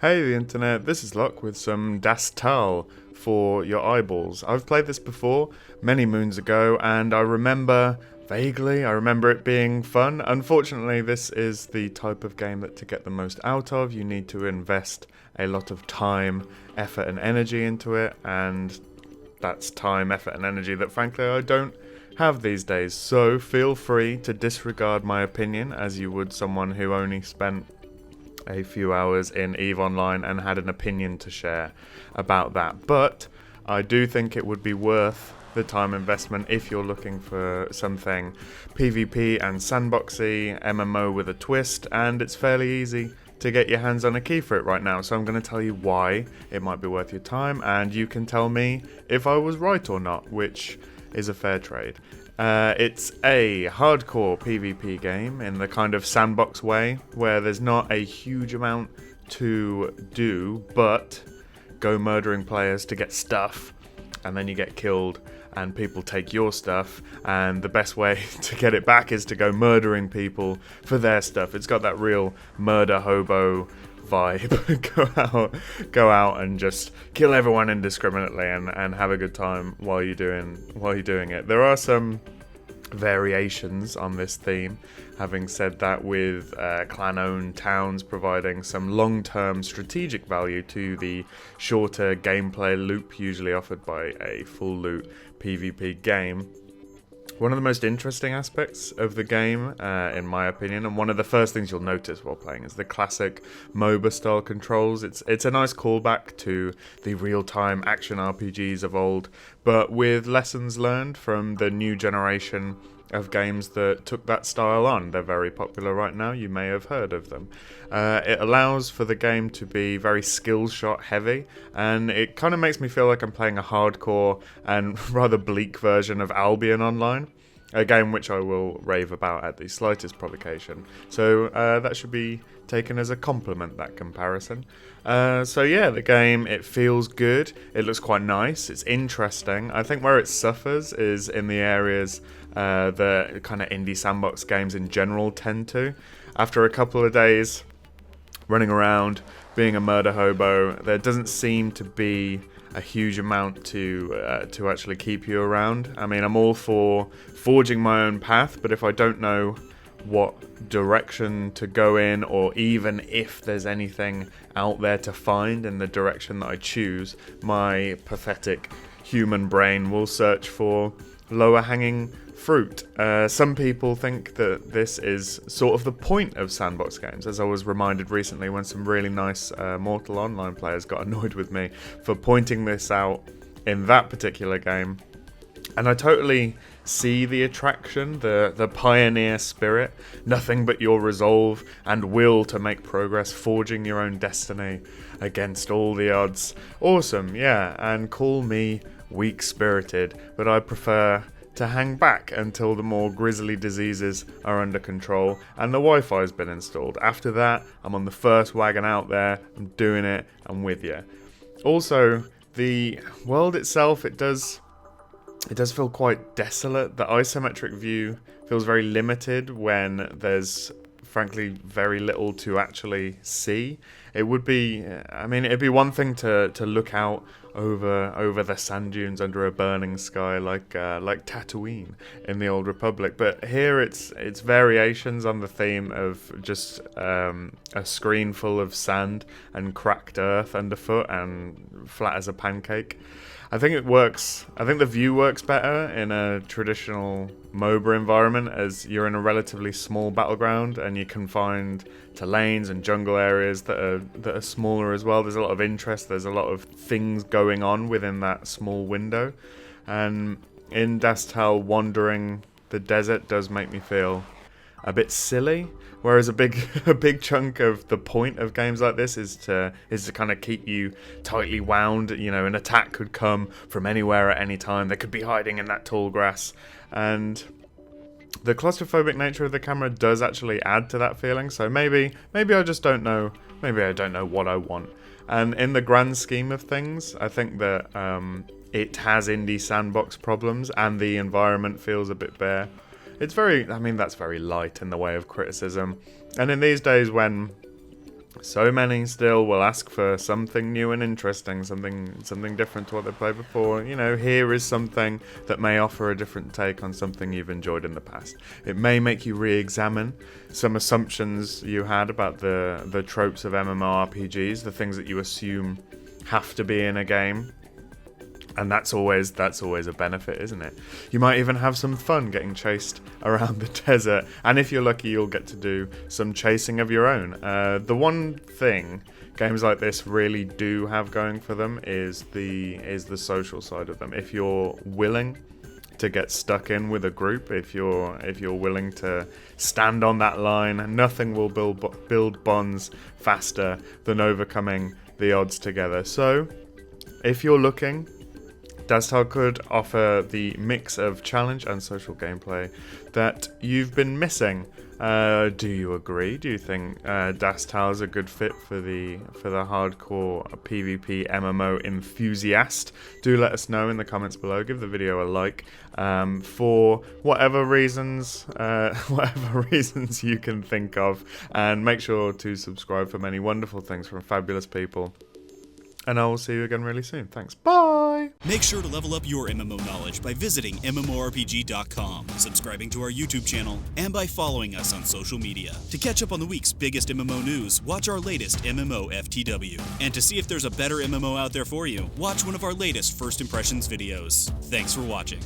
Hey the internet, this is Luck with some Das Tal for your eyeballs. I've played this before, many moons ago, and I remember it being fun. Unfortunately, this is the type of game that to get the most out of, you need to invest a lot of time, effort and energy into it, and that's time, effort and energy that frankly I don't have these days. So feel free to disregard my opinion as you would someone who only spent a few hours in EVE Online and had an opinion to share about that. But I do think it would be worth the time investment if you're looking for something PvP and sandboxy, MMO with a twist, and it's fairly easy to get your hands on a key for it right now. So I'm going to tell you why it might be worth your time, and you can tell me if I was right or not, which is a fair trade. It's a hardcore PvP game in the kind of sandbox way, where there's not a huge amount to do, but go murdering players to get stuff, and then you get killed, and people take your stuff, and the best way to get it back is to go murdering people for their stuff. It's got that real murder hobo vibe. go out and just kill everyone indiscriminately and have a good time while you're doing it. There are some variations on this theme, having said that, with clan-owned towns providing some long-term strategic value to the shorter gameplay loop usually offered by a full loot PvP game. One of the most interesting aspects of the game, in my opinion, and one of the first things you'll notice while playing, is the classic MOBA-style controls. It's a nice callback to the real-time action RPGs of old, but with lessons learned from the new generation of games that took that style on. They're very popular right now, you may have heard of them. It allows for the game to be very skill shot heavy, and it kind of makes me feel like I'm playing a hardcore and rather bleak version of Albion Online, a game which I will rave about at the slightest provocation. So that should be taken as a compliment, that comparison. So yeah, the game, it feels good, it looks quite nice, it's interesting. I think where it suffers is in the areas the kind of indie sandbox games in general tend to. After a couple of days running around, being a murder hobo, there doesn't seem to be a huge amount to actually keep you around. I mean, I'm all for forging my own path, but if I don't know what direction to go in, or even if there's anything out there to find in the direction that I choose, my pathetic human brain will search for lower hanging fruit. Some people think that this is sort of the point of sandbox games, as I was reminded recently when some really nice Mortal Online players got annoyed with me for pointing this out in that particular game. And I totally see the attraction, the pioneer spirit, nothing but your resolve and will to make progress, forging your own destiny against all the odds. Awesome, yeah, and call me weak-spirited, but I prefer to hang back until the more grisly diseases are under control and the Wi-Fi's been installed. After that, I'm on the first wagon out there, I'm doing it, I'm with you. Also, the world itself, it does feel quite desolate. The isometric view feels very limited when there's frankly very little to actually see. It would be, I mean, it'd be one thing to look out over the sand dunes under a burning sky like Tatooine in the Old Republic, but here it's variations on the theme of just a screen full of sand and cracked earth underfoot and flat as a pancake. I think it works. I think the view works better in a traditional MOBA environment, as you're in a relatively small battleground and you're confined to lanes and jungle areas that are smaller as well. There's a lot of interest. There's a lot of things going on within that small window, and in Dastal, wandering the desert does make me feel a bit silly. Whereas a big chunk of the point of games like this is to kind of keep you tightly wound. You know, an attack could come from anywhere at any time. They could be hiding in that tall grass, and the claustrophobic nature of the camera does actually add to that feeling. So maybe I just don't know. Maybe I don't know what I want. And in the grand scheme of things, I think that it has indie sandbox problems, and the environment feels a bit bare. It's very, I mean, that's very light in the way of criticism. And in these days when So many still will ask for something new and interesting, something different to what they played before. You know, here is something that may offer a different take on something you've enjoyed in the past. It may make you re-examine some assumptions you had about the tropes of MMORPGs, the things that you assume have to be in a game. And that's always a benefit, isn't it? You might even have some fun getting chased around the desert, and if you're lucky, you'll get to do some chasing of your own. The one thing games like this really do have going for them is the social side of them. If you're willing to get stuck in with a group, if you're willing to stand on that line, nothing will build bonds faster than overcoming the odds together. So, if you're looking, Dastal could offer the mix of challenge and social gameplay that you've been missing. Do you agree? Do you think Dastal is a good fit for the hardcore PvP MMO enthusiast? Do let us know in the comments below. Give the video a like. For whatever reasons you can think of, and make sure to subscribe for many wonderful things from fabulous people. And I will see you again really soon. Thanks. Bye! Make sure to level up your MMO knowledge by visiting MMORPG.com, subscribing to our YouTube channel, and by following us on social media. To catch up on the week's biggest MMO news, watch our latest MMO FTW. And to see if there's a better MMO out there for you, watch one of our latest First Impressions videos. Thanks for watching.